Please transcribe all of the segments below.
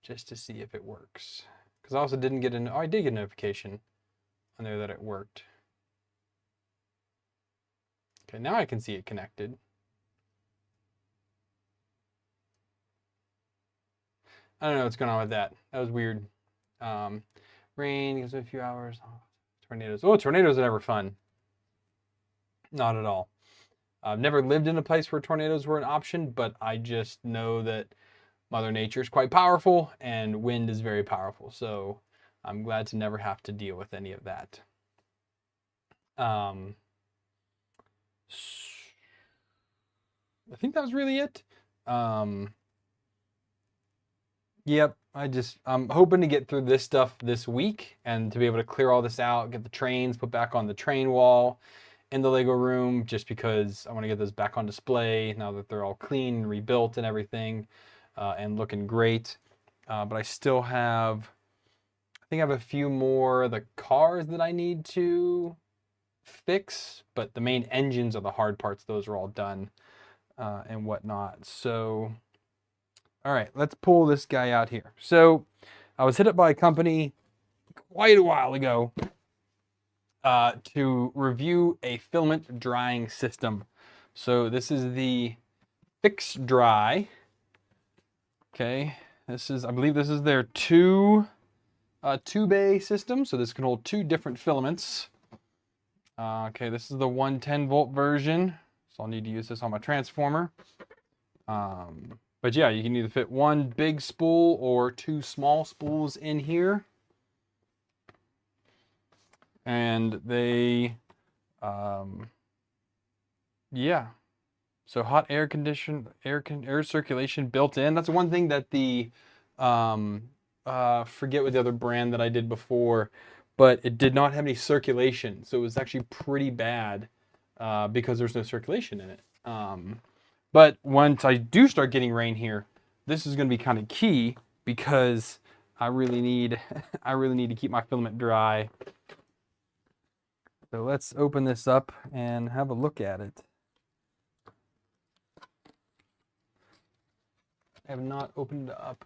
just to see if it works. Because I also didn't get oh, I did get a notification on there that it worked. Okay, now I can see it connected. I don't know what's going on with that. That was weird. Rain gives me a few hours. Oh, tornadoes. Oh, tornadoes are never fun. Not at all. I've never lived in a place where tornadoes were an option, but I just know that Mother Nature is quite powerful and wind is very powerful. So I'm glad to never have to deal with any of that. I think that was really it. Yep, I'm hoping to get through this stuff this week and to be able to clear all this out, get the trains put back on the train wall in the Lego room, just because I want to get those back on display now that they're all clean and rebuilt and everything, and looking great. But I still have, I think I have a few more of the cars that I need to fix, but the main engines are the hard parts. Those are all done and whatnot. So, all right, let's pull this guy out here. So I was hit up by a company quite a while ago to review a filament drying system. So this is the Fix Dry. Okay, this is, I believe this is their two bay system. So this can hold 2 different filaments. Okay, this is the 110 volt version. So I'll need to use this on my transformer. But yeah, you can either fit 1 big spool or 2 small spools in here. And they, yeah. So hot air circulation built in. That's one thing that the, forget what the other brand that I did before, but it did not have any circulation. So it was actually pretty bad because there's no circulation in it. But once I do start getting rain here, this is going to be kind of key because I really need to keep my filament dry. So let's open this up and have a look at it. I have not opened it up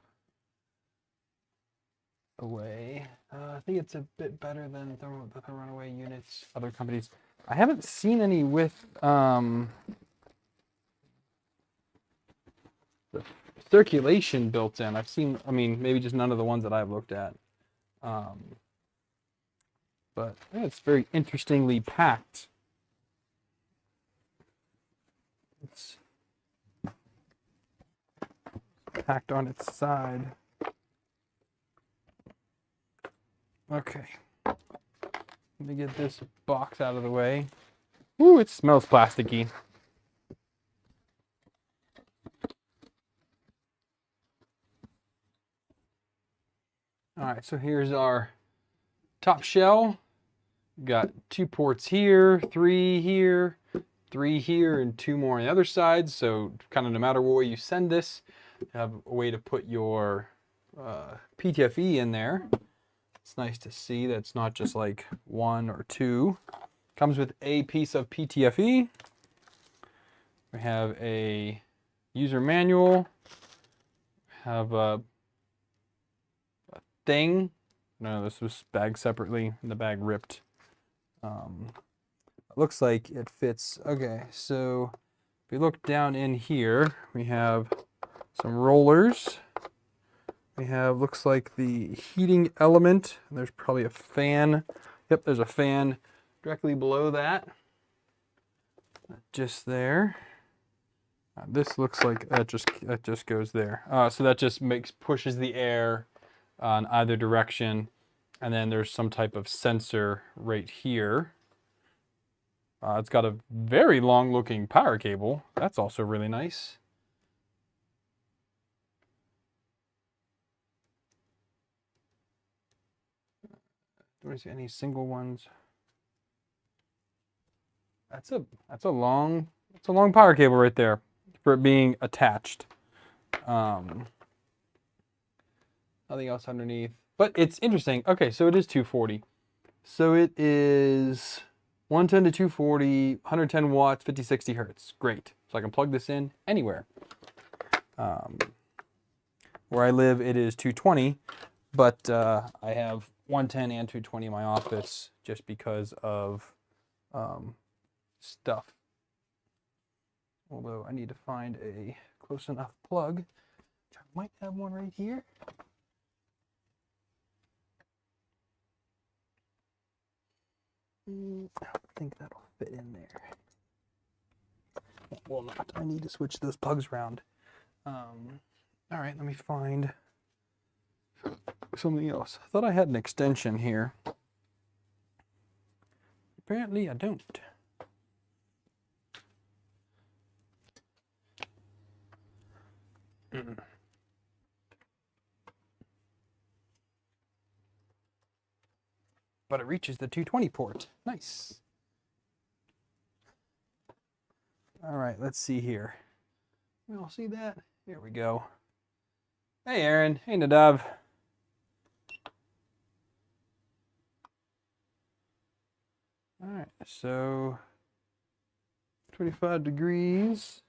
away. I think it's a bit better than the runaway units, other companies. I haven't seen any with the circulation built in. I've seen, I mean, maybe just none of the ones that I've looked at. But yeah, it's very interestingly packed. It's packed on its side. Okay. Let me get this box out of the way. Ooh, it smells plasticky. All right, so here's our top shell. Got 2 ports here, 3 here, 3 here, and 2 more on the other side. So kind of no matter what way you send this, you have a way to put your PTFE in there. It's nice to see that it's not just like 1 or 2. Comes with a piece of PTFE. We have a user manual. Have a thing. No, this was bagged separately, and the bag ripped. It looks like it fits. Okay, so if you look down in here, we have some rollers. We have, looks like the heating element. And there's probably a fan. Yep, there's a fan directly below that. Just there. This looks like that just goes there. So that just pushes the air in either direction. And then there's some type of sensor right here. It's got a very long looking power cable. That's also really nice. Do I see any single ones? That's a long power cable right there for it being attached. Nothing else underneath. But it's interesting. Okay, so it is 240. So it is 110 to 240, 110 watts, 50, 60 hertz. Great. So I can plug this in anywhere. Where I live, it is 220, but I have 110 and 220 in my office just because of stuff. Although I need to find a close enough plug, which I might have one right here. I think that'll fit in there. Well, not. I need to switch those plugs around. All right, let me find something else. I thought I had an extension here. Apparently, I don't. But it reaches the 220 port. Nice. All right, let's see here. We all see that? Here we go. Hey, Aaron. Hey, Nadav. All right, so 25 degrees.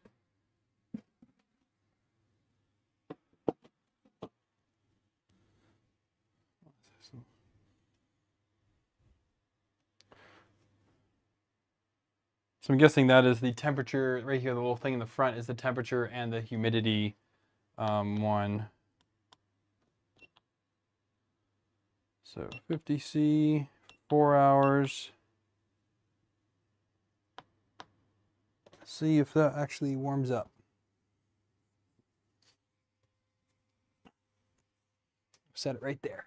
So I'm guessing that is the temperature right here. The little thing in the front is the temperature and the humidity one. So 50 C, 4 hours. Let's see if that actually warms up. Set it right there.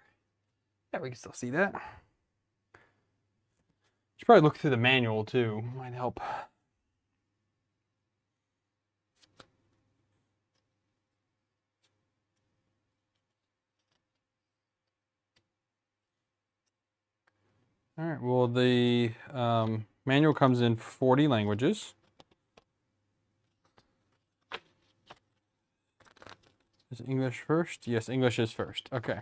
Yeah, we can still see that. Should probably look through the manual too. Might help. All right. Well, the manual comes in 40 languages. Is English first? Yes, English is first. Okay.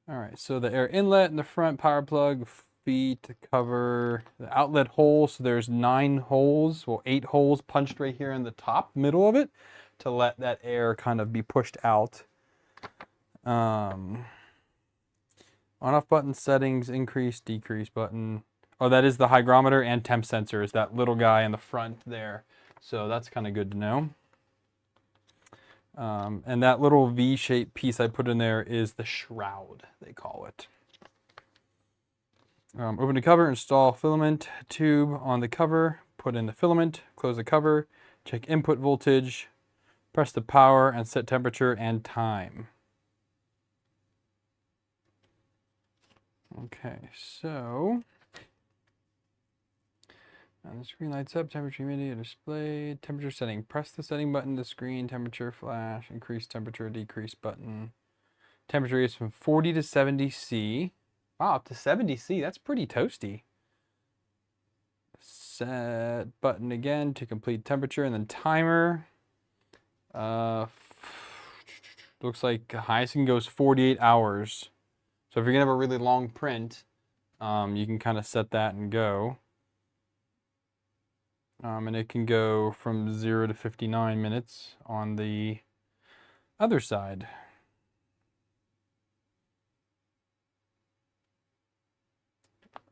All right. So the air inlet in the front power plug. Feet to cover the outlet hole. So there's 9 holes, well 8 holes punched right here in the top middle of it to let that air kind of be pushed out. On off button settings, increase, decrease button. Oh, that is the hygrometer and temp sensor is that little guy in the front there. So that's kind of good to know. And that little V-shaped piece I put in there is the shroud, they call it. Open the cover, install filament tube on the cover, put in the filament, close the cover, check input voltage, press the power, and set temperature and time. Okay, so the screen lights up, temperature, humidity, display, temperature setting. Press the setting button, the screen, temperature flash, increase temperature, decrease button. Temperature is from 40 to 70 C. Wow, up to 70 C, that's pretty toasty. Set button again to complete temperature and then timer. Looks like highest can go is 48 hours. So if you're gonna have a really long print, you can kind of set that and go. And it can go from 0 to 59 minutes on the other side.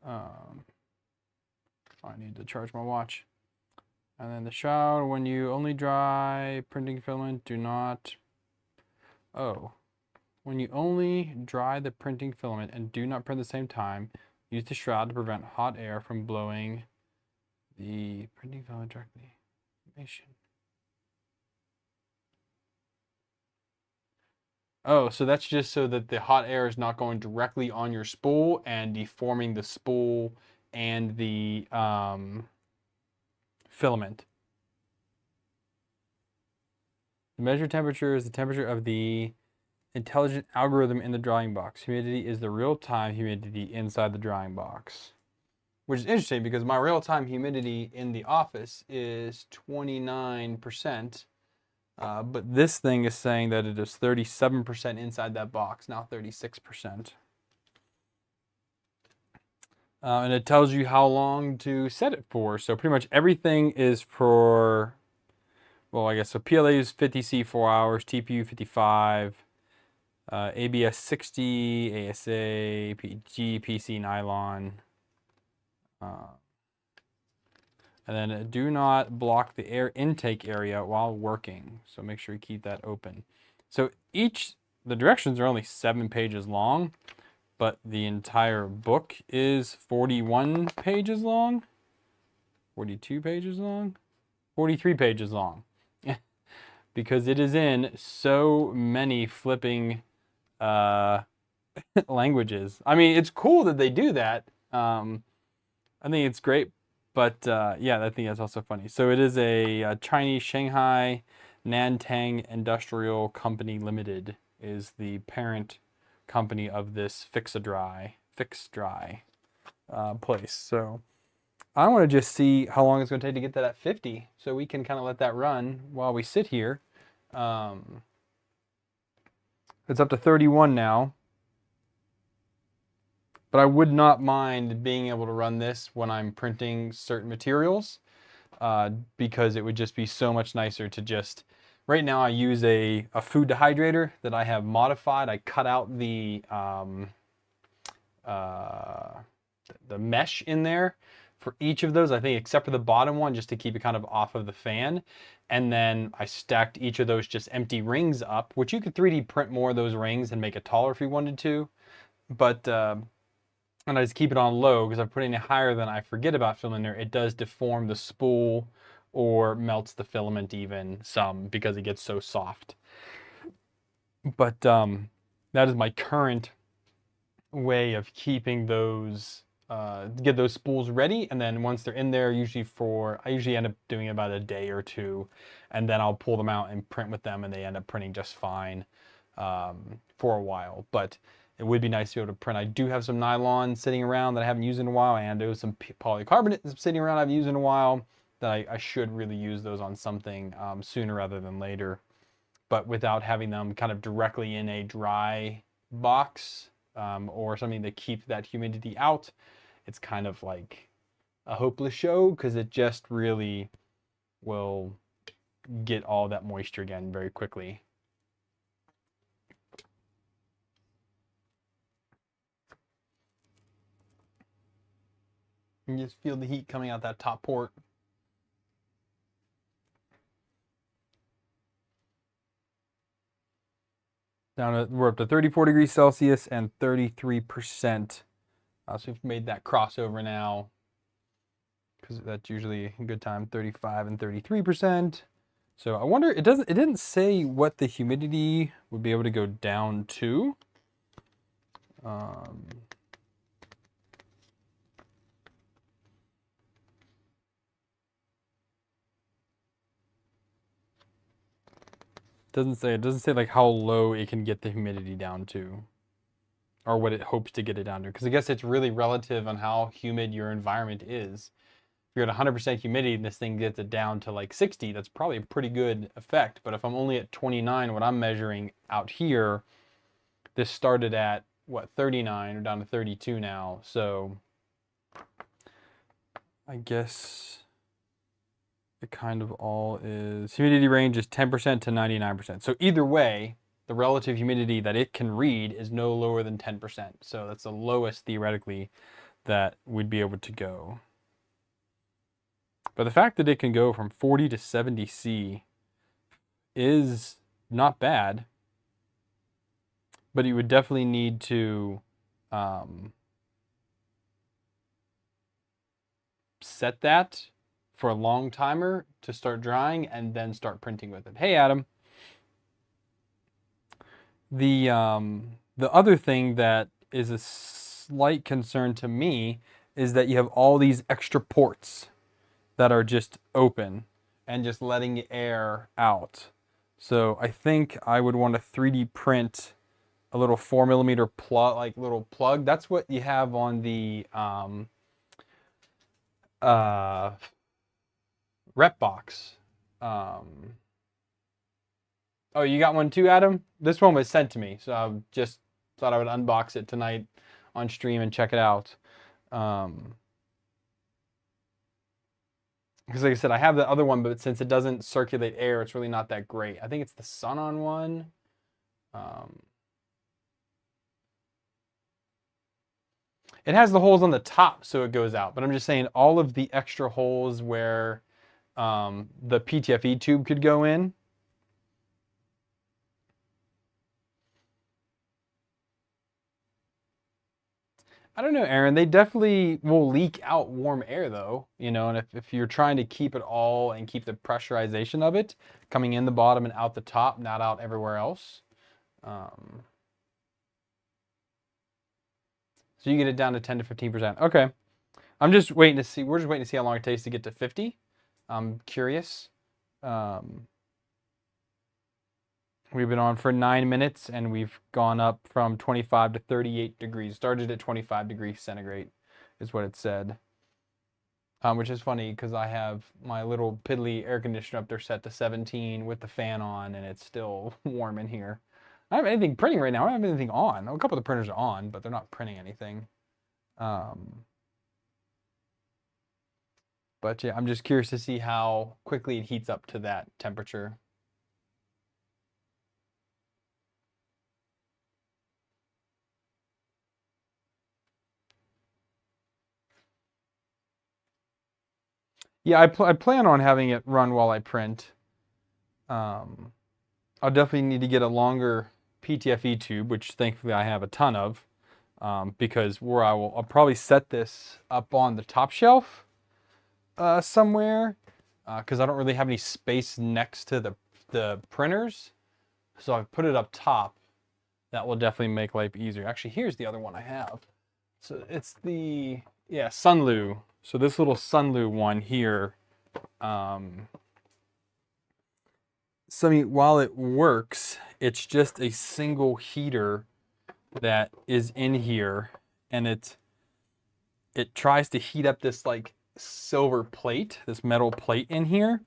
I need to charge my watch. And then the shower, when you only dry printing filament, do not. Oh, when you only dry the printing filament and do not print at the same time, use the shroud to prevent hot air from blowing the printing filament directly. Oh, so that's just so that the hot air is not going directly on your spool and deforming the spool and the filament. The measured temperature is the temperature of the intelligent algorithm in the drying box. Humidity is the real-time humidity inside the drying box. Which is interesting because my real-time humidity in the office is 29%. But this thing is saying that it is 37% inside that box, not 36%. And it tells you how long to set it for. So pretty much everything is for, well, I guess so. PLA is 50C 4 hours, TPU 55, ABS 60, ASA, PG, PC nylon. And then do not block the air intake area while working. So make sure you keep that open. So the directions are only 7 pages long, but the entire book is 41 pages long, 42 pages long, 43 pages long. Because it is in so many flipping languages. I mean, it's cool that they do that. I think it's great, but yeah, I think that's also funny. So it is a Chinese Shanghai Nantang Industrial Company Limited is the parent company of this Fix Dry place. So I want to just see how long it's going to take to get that at 50, so we can kind of let that run while we sit here. It's up to 31 now. But I would not mind being able to run this when I'm printing certain materials, because it would just be so much nicer to just, right now I use a food dehydrator that I have modified. I cut out the mesh in there for each of those, I think, except for the bottom one, just to keep it kind of off of the fan. And then I stacked each of those just empty rings up, which you could 3D print more of those rings and make it taller if you wanted to. But and I just keep it on low, because if I put it higher than I forget about filament there, it does deform the spool or melts the filament even some, because it gets so soft. But that is my current way of keeping those, get those spools ready. And then once they're in there, I usually end up doing about a day or two, and then I'll pull them out and print with them, and they end up printing just fine for a while. But it would be nice to be able to print. I do have some nylon sitting around that I haven't used in a while, and there was some polycarbonate sitting around I haven't used in a while that I should really use those on something sooner rather than later. But without having them kind of directly in a dry box or something to keep that humidity out, it's kind of like a hopeless show, because it just really will get all that moisture again very quickly. You just feel the heat coming out that top port. We're up to 34 degrees Celsius and 33%. So we've made that crossover now, because that's usually a good time, 35 and 33%. So I wonder, it didn't say what the humidity would be able to go down to. It doesn't say like how low it can get the humidity down to, or what it hopes to get it down to, because I guess it's really relative on how humid your environment is. If you're at 100% humidity and this thing gets it down to like 60, that's probably a pretty good effect. But if I'm only at 29, what I'm measuring out here, this started at what, 39, or down to 32 now. So I guess it kind of all is, humidity range is 10% to 99%. So either way, the relative humidity that it can read is no lower than 10%. So that's the lowest theoretically that we'd be able to go. But the fact that it can go from 40 to 70 C is not bad. But you would definitely need to set that for a long timer to start drying, and then start printing with it. Hey, Adam. The other thing that is a slight concern to me is that you have all these extra ports that are just open and just letting air out. So I think I would want to 3D print a little 4mm plug, like little plug. That's what you have on the rep box. Oh, you got one too, Adam? This one was sent to me, so I just thought I would unbox it tonight on stream and check it out. Because like I said, I have the other one, but since it doesn't circulate air, it's really not that great. I think it's the Sun-On one. It has the holes on the top so it goes out, but I'm just saying all of the extra holes where the PTFE tube could go in. I don't know, Aaron. They definitely will leak out warm air though, you know, and if you're trying to keep it all and keep the pressurization of it coming in the bottom and out the top, not out everywhere else. So you get it down to 10 to 15%. Okay. I'm just waiting to see. We're just waiting to see how long it takes to get to 50. I'm curious. We've been on for 9 minutes and we've gone up from 25 to 38 degrees. Started at 25 degrees centigrade is what it said. Which is funny because I have my little piddly air conditioner up there set to 17 with the fan on and it's still warm in here. I don't have anything printing right now. I don't have anything on. A couple of the printers are on, but they're not printing anything. But yeah, I'm just curious to see how quickly it heats up to that temperature. Yeah, I plan on having it run while I print. I'll definitely need to get a longer PTFE tube, which thankfully I have a ton of, because where I'll probably set this up on the top shelf somewhere, because I don't really have any space next to the printers. So I put it up top. That will definitely make life easier. Actually, here's the other one I have. So it's the, yeah, Sunlu. So this little Sunlu one here, so I mean, while it works, it's just a single heater that is in here, and it tries to heat up this like silver plate, this metal plate in here,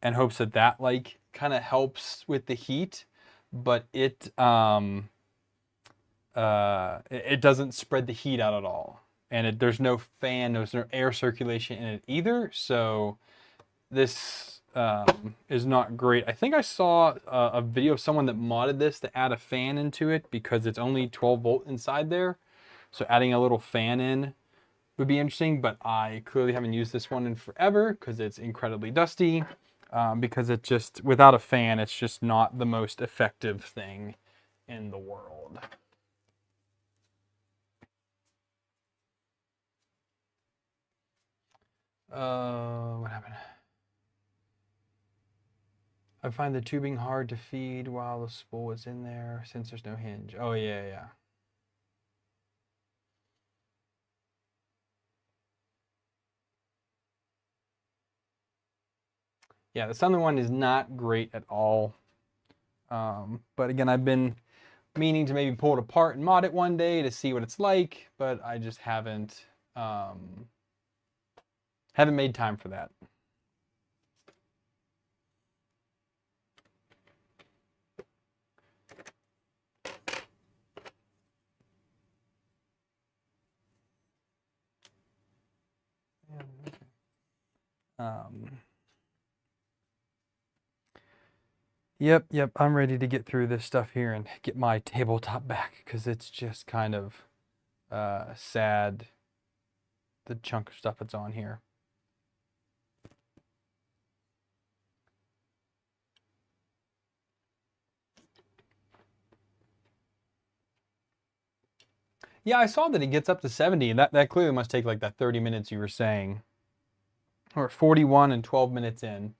and hopes that that like kind of helps with the heat, but it doesn't spread the heat out at all, and there's no fan, there's no air circulation in it either, so this is not great. I think I saw a video of someone that modded this to add a fan into it because it's only 12 volt inside there. So adding a little fan in would be interesting, but I clearly haven't used this one in forever because it's incredibly dusty. Because it just, without a fan, it's just not the most effective thing in the world. What happened? I find the tubing hard to feed while the spool is in there since there's no hinge. Oh, yeah, yeah. Yeah, the Southern one is not great at all. But again, I've been meaning to maybe pull it apart and mod it one day to see what it's like, but I just haven't made time for that. Yep, I'm ready to get through this stuff here and get my tabletop back because it's just kind of sad, the chunk of stuff that's on here. Yeah, I saw that it gets up to 70, and that clearly must take like that 30 minutes you were saying. Or 41 and 12 minutes in.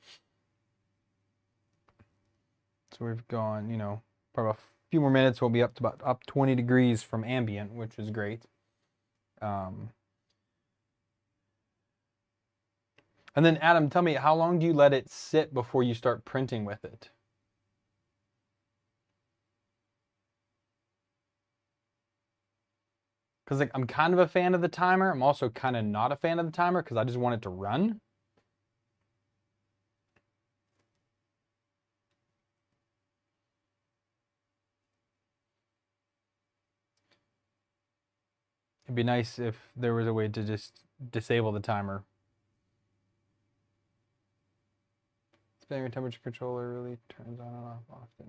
So we've gone, you know, probably a few more minutes, we'll be up to about up 20 degrees from ambient, which is great. And then Adam, tell me, how long do you let it sit before you start printing with it? Because like I'm kind of a fan of the timer. I'm also kind of not a fan of the timer because I just want it to run. It'd be nice if there was a way to just disable the timer. Failure temperature controller really turns on and off often.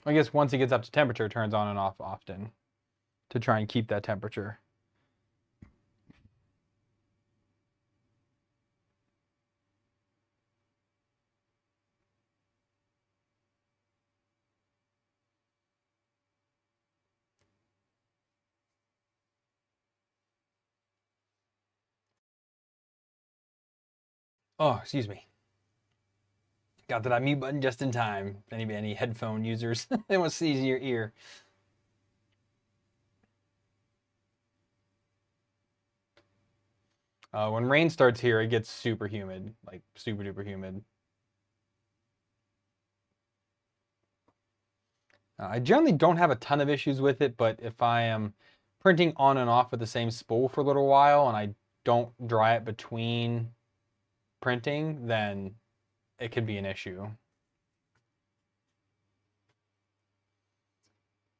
I guess once it gets up to temperature, it turns on and off often to try and keep that temperature. Oh, excuse me. Got that mute button just in time. Any headphone users, they want to sneeze in your ear. When rain starts here, it gets super humid, like super duper humid. I generally don't have a ton of issues with it, but if I am printing on and off with the same spool for a little while and I don't dry it between printing, then it could be an issue.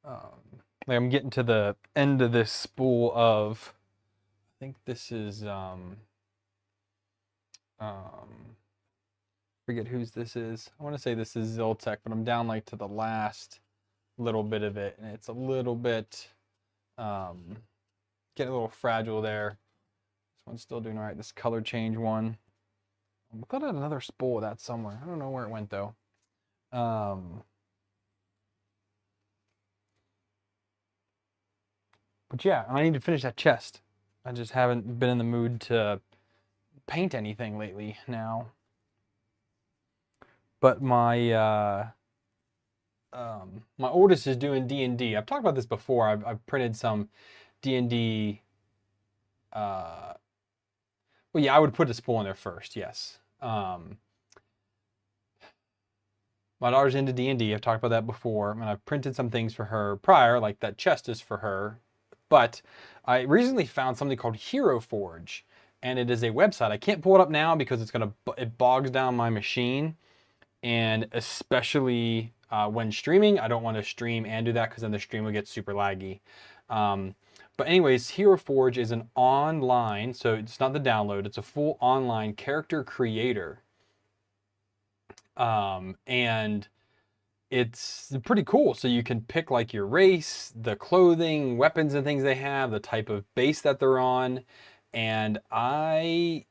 Like I'm getting to the end of this spool of, I think this is, forget whose this is. I want to say this is Ziltech, but I'm down like to the last little bit of it, and it's a little bit, getting a little fragile there. This one's still doing all right. This color change one. I thought I had another spool of that somewhere. I don't know where it went though. But yeah, I need to finish that chest. I just haven't been in the mood to paint anything lately now. But my my oldest is doing D&D. I've talked about this before. I've printed some D&D. Well, yeah, I would put a spool in there first. Yes. My daughter's into D&D. I've talked about that before, and I've printed some things for her prior, like that chest is for her. But I recently found something called Hero Forge, and it is a website. I can't pull it up now because it bogs down my machine, and especially when streaming, I don't want to stream and do that because then the stream will get super laggy. But anyways, Hero Forge is an online, so it's not the download, it's a full online character creator. And it's pretty cool. So you can pick like your race, the clothing, weapons and things they have, the type of base that they're on. And I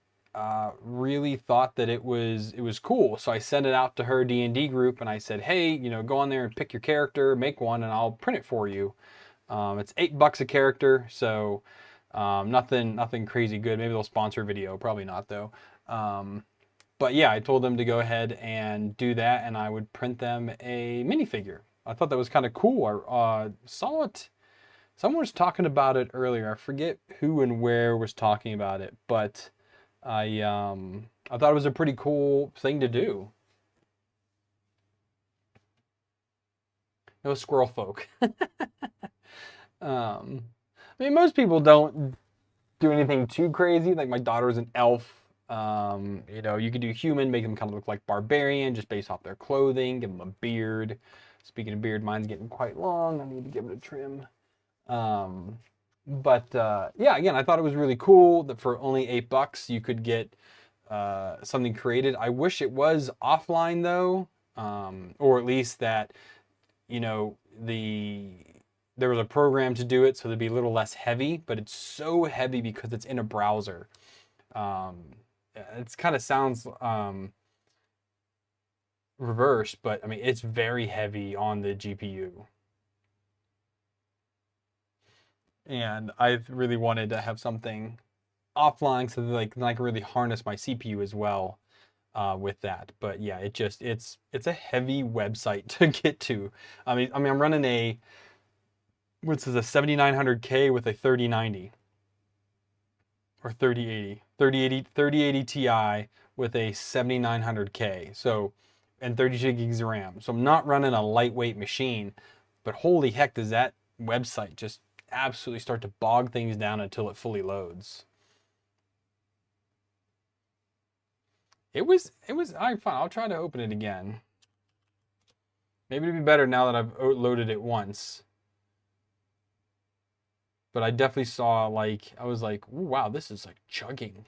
really thought that it was cool. So I sent it out to her D&D group and I said, hey, go on there and pick your character, make one, and I'll print it for you. It's $8 a character, so nothing crazy good. Maybe they'll sponsor a video, probably not though. But yeah, I told them to go ahead and do that, and I would print them a minifigure. I thought that was kind of cool. I saw it. Someone was talking about it earlier. I forget who and where was talking about it, but I thought it was a pretty cool thing to do. It was squirrel folk. I mean, most people don't do anything too crazy. Like my daughter's an elf. You could do human, make them kind of look like barbarian, just based off their clothing, give them a beard. Speaking of beard, mine's getting quite long. I need to give it a trim. Yeah, again, I thought it was really cool that for only $8 you could get something created. I wish it was offline though, or at least that, there was a program to do it so it'd be a little less heavy, but it's so heavy because it's in a browser. It kind of sounds reverse, but I mean, it's very heavy on the GPU. And I really wanted to have something offline so that I can really harness my CPU as well with that. But yeah, it's a heavy website to get to. I mean, I'm running what's this, a 7900K with a 3090 or 3080 Ti with a 7900K. So, and 32 gigs of RAM. So I'm not running a lightweight machine, but holy heck, does that website just absolutely start to bog things down until it fully loads. It was, all right, fine, I'll try to open it again. Maybe it'd be better now that I've loaded it once. But I definitely saw, like, I was like, ooh, wow, this is like chugging.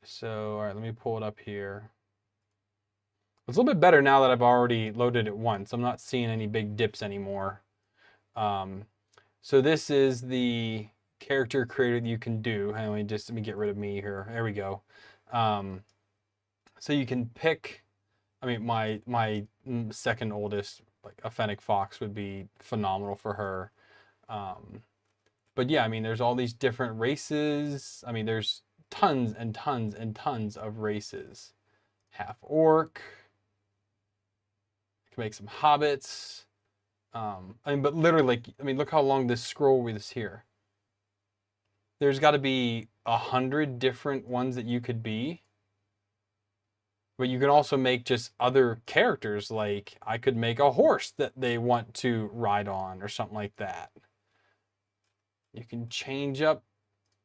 So, all right, let me pull it up here. It's a little bit better now that I've already loaded it once. I'm not seeing any big dips anymore. So this is the character creator that you can do. Let me get rid of me here. There we go. So you can pick. I mean, my second oldest, like a Fennec Fox, would be phenomenal for her. But yeah, I mean, there's all these different races. I mean, there's tons and tons and tons of races. Half orc. Can make some hobbits. I mean, but literally, like, I mean, look how long this scroll is here. There's got to be 100 different ones that you could be. But you can also make just other characters. Like, I could make a horse that they want to ride on or something like that. You can change up.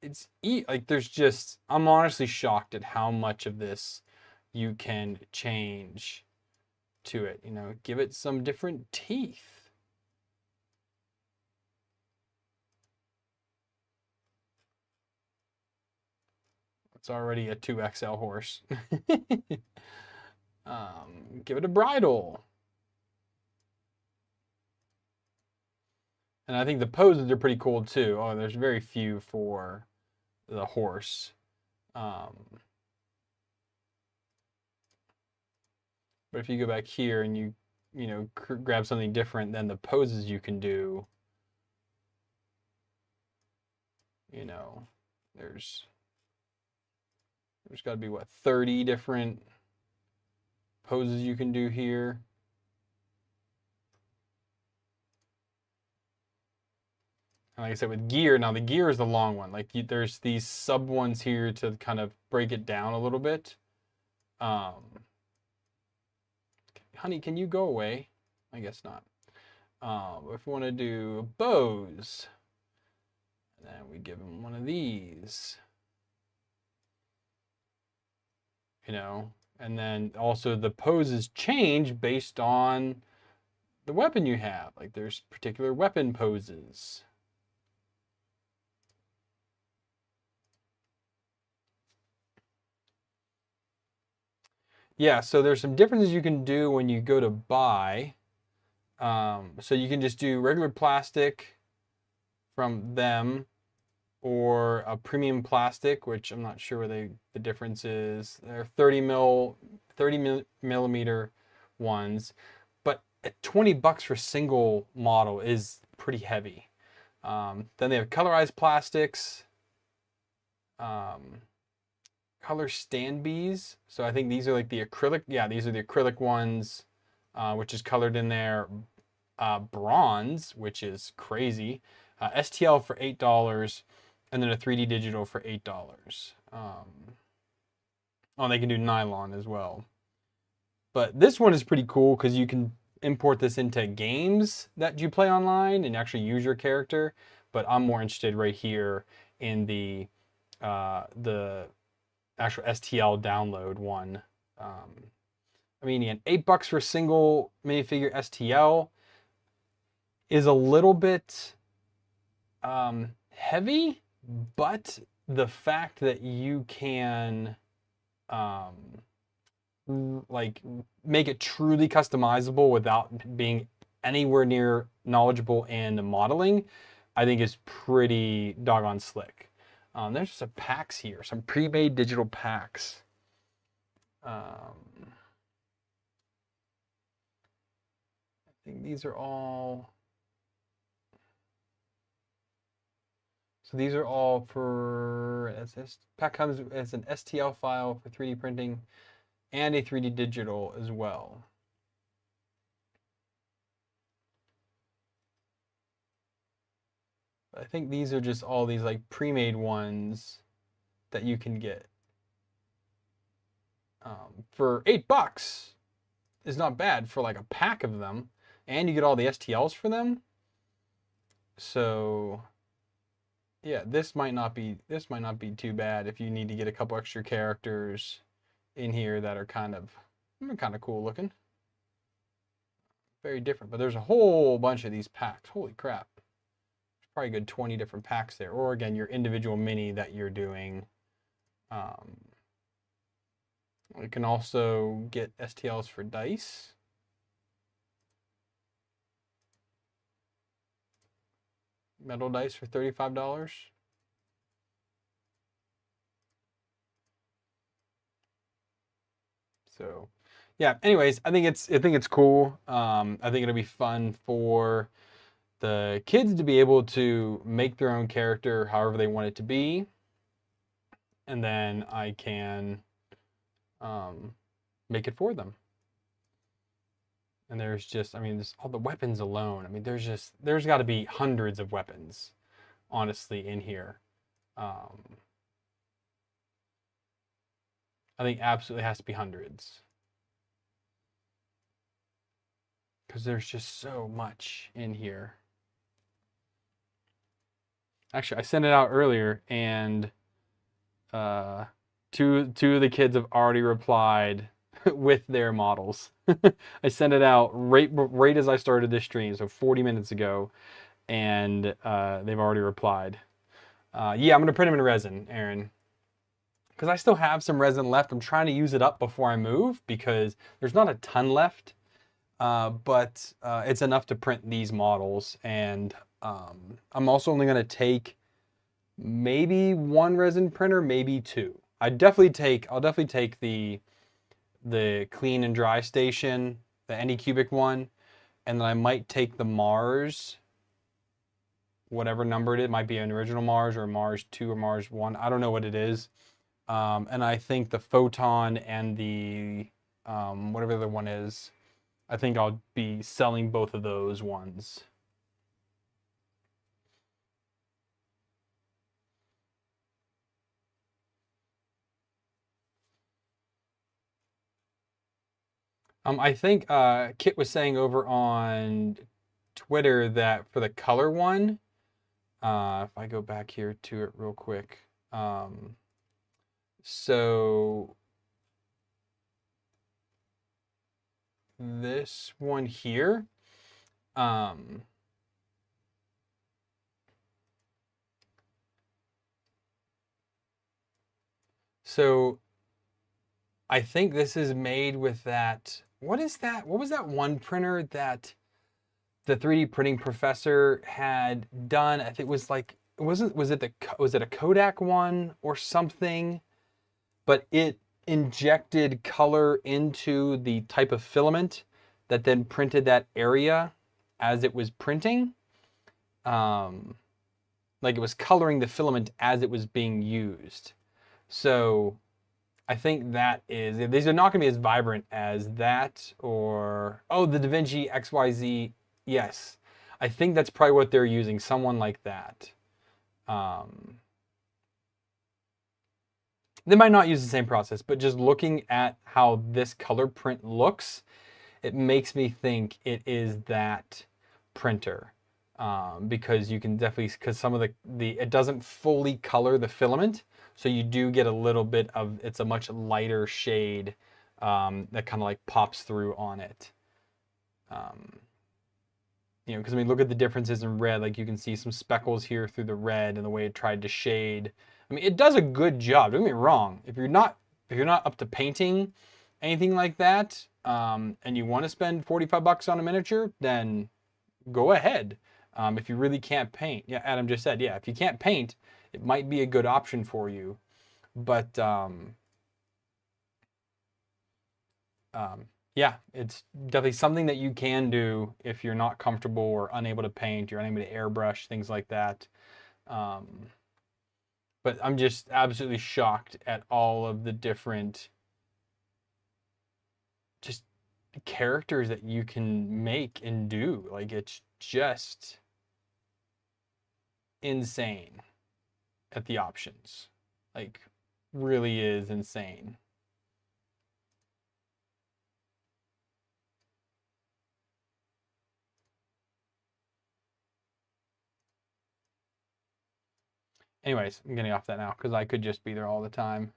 It's like, there's just, I'm honestly shocked at how much of this you can change to it. You know, give it some different teeth. It's already a 2XL horse. Give it a bridle. And I think the poses are pretty cool too. Oh, there's very few for the horse. But if you go back here and you know, grab something different, then the poses you can do, you know, there's got to be, what, 30 different poses you can do here. And like I said, with gear, now the gear is the long one. Like, there's these sub ones here to kind of break it down a little bit. Honey, can you go away? I guess not. If we want to do bows, then we give him one of these. You know, and then also the poses change based on the weapon you have. Like, there's particular weapon poses. Yeah, so there's some differences you can do when you go to buy. So you can just do regular plastic from them, or a premium plastic, which I'm not sure where the difference is. They're 30 millimeter ones, but at $20 for single model is pretty heavy. Then they have colorized plastics, color stand bees. So I think these are like the acrylic. Yeah, these are the acrylic ones, which is colored in there. Bronze, which is crazy. STL for $8, and then a 3D digital for $8. Oh, they can do nylon as well. But this one is pretty cool because you can import this into games that you play online and actually use your character. But I'm more interested right here in the actual STL download one. I mean, again, $8 for a single minifigure STL is a little bit heavy, but the fact that you can like make it truly customizable without being anywhere near knowledgeable in modeling, I think is pretty doggone slick. There's some packs here, some pre-made digital packs. I think these are all. So these are all for, this pack comes as an STL file for 3D printing and a 3D digital as well. I think these are just all these like pre-made ones that you can get. For $8 is not bad for like a pack of them, and you get all the STLs for them. So yeah, this might not be too bad if you need to get a couple extra characters in here that are kind of Kind of cool looking. Very different, but there's a whole bunch of these packs. Holy crap. There's probably a good 20 different packs there. Or again, your individual mini that you're doing. You can also get STLs for dice. Metal dice for $35. So, yeah. Anyways, I think it's cool. I think it'll be fun for the kids to be able to make their own character however they want it to be, and then I can make it for them. And there's just, I mean, there's all the weapons alone. I mean, there's got to be hundreds of weapons, honestly, in here. I think absolutely has to be hundreds. Because there's just so much in here. Actually, I sent it out earlier, and two of the kids have already replied with their models. I sent it out right as I started this stream, so 40 minutes ago, and they've already replied. Yeah, I'm gonna print them in resin, Aaron, because I still have some resin left. I'm trying to use it up before I move because there's not a ton left, but it's enough to print these models, and I'm also only gonna take maybe one resin printer, maybe two. I'll definitely take the clean and dry station, the Anycubic one, and then I might take the Mars, whatever number it is. It might be an original Mars or Mars 2 or Mars 1. I don't know what it is. And I think the Photon and the whatever the one is, I think I'll be selling both of those ones. I think Kit was saying over on Twitter that for the color one, if I go back here to it real quick, so this one here, so I think this is made with that. What is that? What was that one printer that the 3D printing professor had done? I think it was like, was it a Kodak one or something? But it injected color into the type of filament that then printed that area as it was printing. Like it was coloring the filament as it was being used. So I think that is, these are not going to be as vibrant as that, or, oh, the DaVinci XYZ. Yes, I think that's probably what they're using, someone like that. They might not use the same process, but just looking at how this color print looks, it makes me think it is that printer. Because you can definitely, because some of it doesn't fully color the filament, so you do get a little bit of, it's a much lighter shade that kind of like pops through on it. You know, because I mean, look at the differences in red. Like you can see some speckles here through the red and the way it tried to shade. I mean, it does a good job. Don't get me wrong. If you're not up to painting anything like that, and you want to spend 45 bucks on a miniature, then go ahead. If you really can't paint, yeah, Adam just said, yeah, if you can't paint, it might be a good option for you. But yeah, it's definitely something that you can do if you're not comfortable or unable to paint, you're unable to airbrush, things like that. But I'm just absolutely shocked at all of the different just characters that you can make and do. Like it's just insane at the options. Like really is insane. Anyways, I'm getting off that now because I could just be there all the time.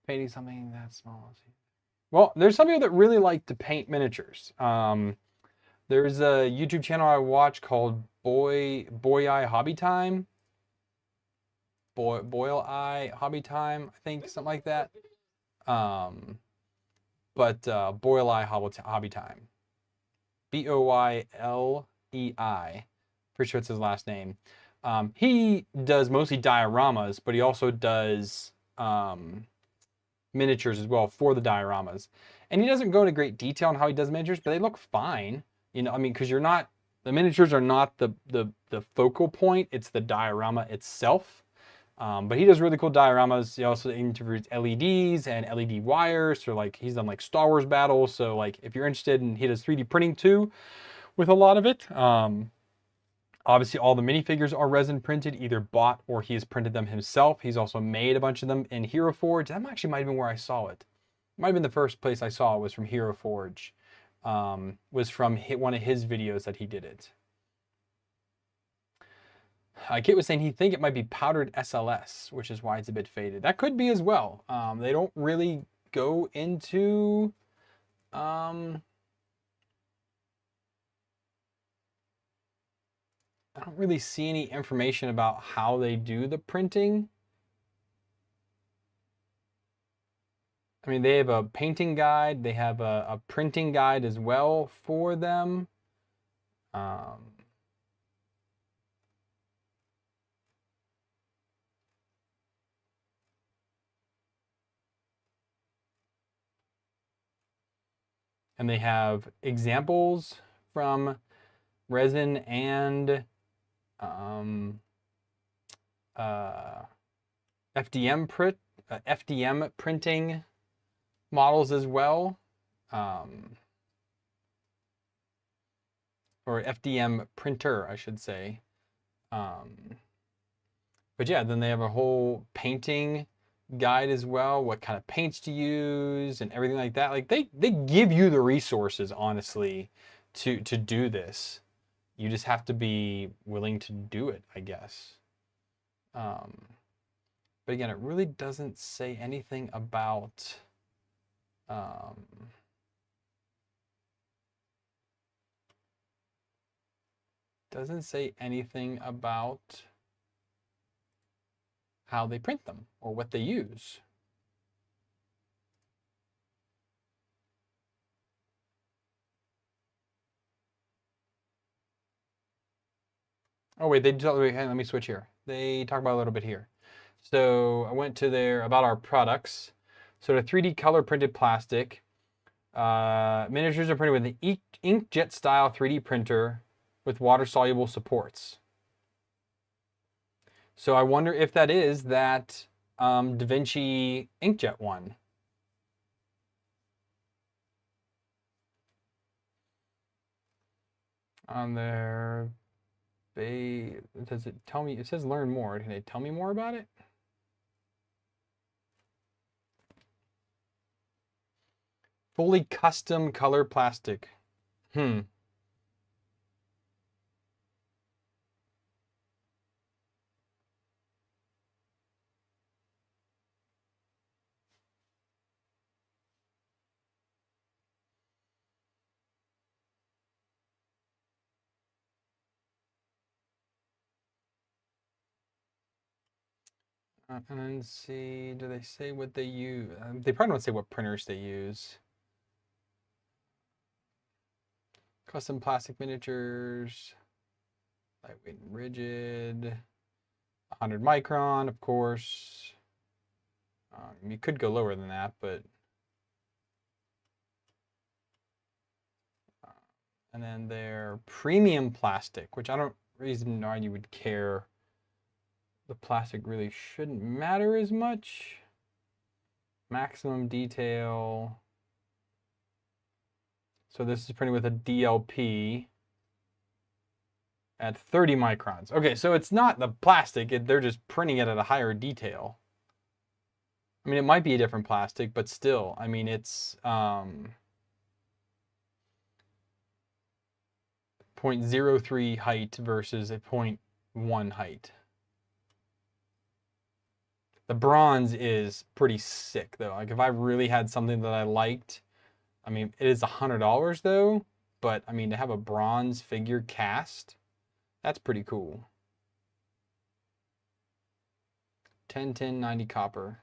Painting something that small. Well, there's some people that really like to paint miniatures. There's a YouTube channel I watch called Boy Eye Hobby Time. Boyle Eye Hobby Time, I think, something like that. Boyle Eye Hobby Time. Boylei. Pretty sure it's his last name. He does mostly dioramas, but he also does miniatures as well for the dioramas. And he doesn't go into great detail on how he does miniatures, but they look fine. You know, I mean, because the miniatures are not the focal point, it's the diorama itself. But he does really cool dioramas. He also interviews LEDs and LED wires. So like he's done like Star Wars battles. So like if you're interested, and he does 3D printing too with a lot of it. Obviously all the minifigures are resin printed, either bought or he has printed them himself. He's also made a bunch of them in Hero Forge. That actually might have been where I saw it. Might have been the first place I saw it was from Hero Forge. Was from one of his videos that he did it. Kit was saying he think it might be powdered SLS, which is why it's a bit faded. That could be as well. They don't really go into I don't really see any information about how they do the printing. I mean, they have a painting guide. They have a printing guide as well for them. And they have examples from resin and FDM printing models as well, or FDM printer, I should say. But yeah, then they have a whole painting guide as well, what kind of paints to use and everything like that. Like they give you the resources, honestly, to do this. You just have to be willing to do it, I guess. But again, it really doesn't say anything about how they print them or what they use. Oh wait, let me switch here. They talk about a little bit here. So I went to about our products. So the 3D color printed plastic. Miniatures are printed with an inkjet style 3D printer with water soluble supports. So I wonder if that is that DaVinci inkjet one. On there, does it tell me? It says learn more. Can they tell me more about it? Fully custom color plastic. And then see, do they say what they use? They probably don't say what printers they use. Custom plastic miniatures, lightweight and rigid, 100 micron, of course. You could go lower than that, but and then they're premium plastic, which I don't reason why you would care. The plastic really shouldn't matter as much. Maximum detail. So this is printed with a DLP at 30 microns. Okay, so it's not the plastic, they're just printing it at a higher detail. I mean, it might be a different plastic, but still, I mean, it's 0.03 height versus a 0.1 height. The bronze is pretty sick though. Like if I really had something that I liked, I mean, it is $100 though, but I mean, to have a bronze figure cast, that's pretty cool. 10, 10, 90 copper.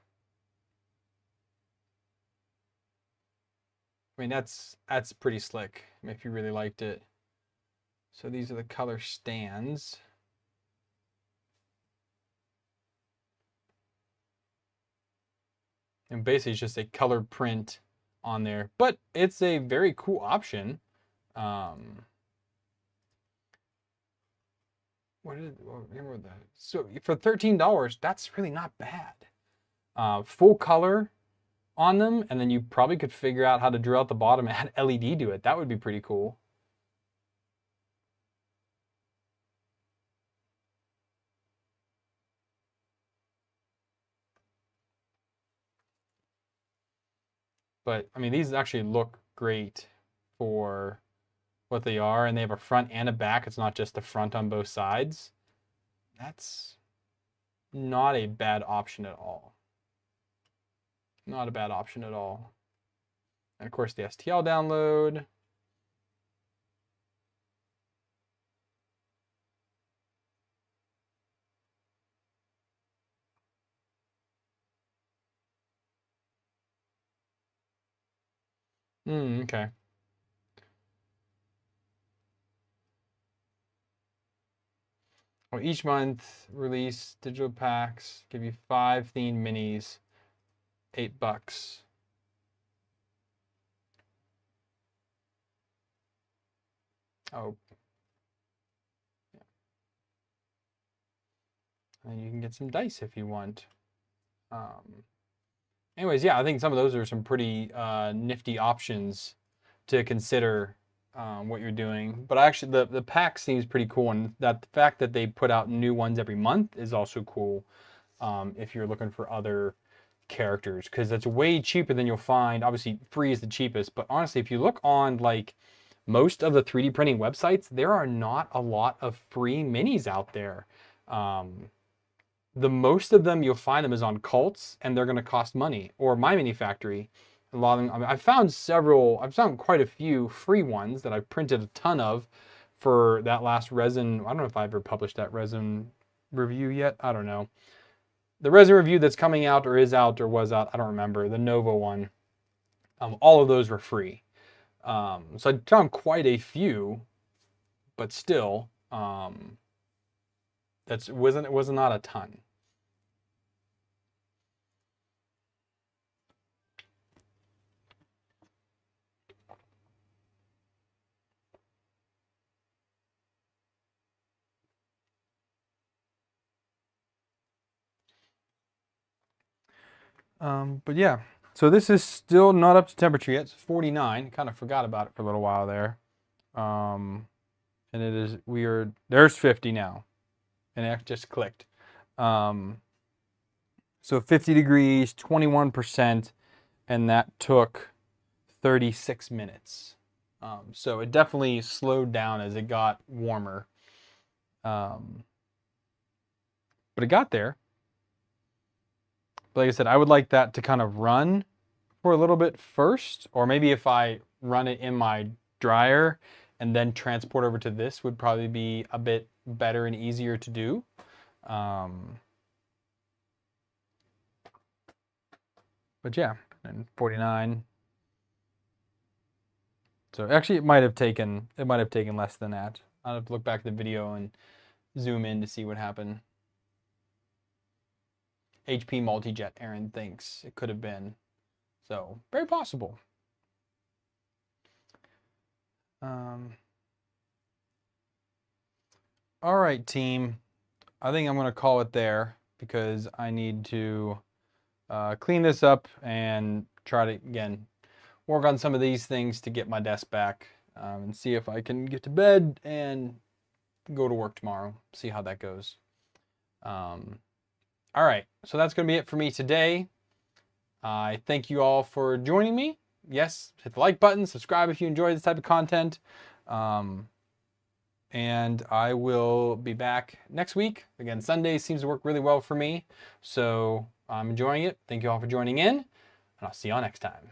I mean, that's pretty slick if you really liked it. So these are the color stands. And basically it's just a color print on there, but it's a very cool option. So for $13, that's really not bad. Full color on them, and then you probably could figure out how to drill out the bottom and add LED to it. That would be pretty cool. But I mean, these actually look great for what they are, and they have a front and a back. It's not just the front on both sides. That's not a bad option at all. Not a bad option at all. And of course the STL download. Okay. Well, each month release digital packs, give you 5 themed minis, $8. Oh. Yeah. And you can get some dice if you want. Anyways, yeah, I think some of those are some pretty nifty options to consider what you're doing. But actually, the pack seems pretty cool, and that the fact that they put out new ones every month is also cool if you're looking for other characters, because that's way cheaper than you'll find. Obviously, free is the cheapest, but honestly, if you look on like most of the 3D printing websites, there are not a lot of free minis out there. The most of them you'll find them is on cults, and they're going to cost money. Or My Mini Factory, a lot of them. I mean, I've found quite a few free ones that I've printed a ton of for that last resin. I don't know if I ever published that resin review yet. I don't know. The resin review that's coming out or is out or was out, I don't remember. The Nova one. All of those were free. So I found quite a few, but still, it was not a ton. But yeah, so this is still not up to temperature yet. It's 49. Kind of forgot about it for a little while there. And it is there's 50 now, and it just clicked. So 50 degrees, 21%, and that took 36 minutes. So it definitely slowed down as it got warmer. But it got there. But like I said, I would like that to kind of run for a little bit first, or maybe if I run it in my dryer and then transport over to this would probably be a bit better and easier to do. But yeah, and 49. So actually it might have taken less than that. I'll have to look back at the video and zoom in to see what happened. HP Multijet, Aaron thinks it could have been. So, very possible. All right, team. I think I'm going to call it there because I need to clean this up and try to, again, work on some of these things to get my desk back and see if I can get to bed and go to work tomorrow. See how that goes. All right, so that's going to be it for me today. I thank you all for joining me. Yes, hit the like button, subscribe if you enjoy this type of content. And I will be back next week. Again, Sunday seems to work really well for me. So I'm enjoying it. Thank you all for joining in, and I'll see y'all next time.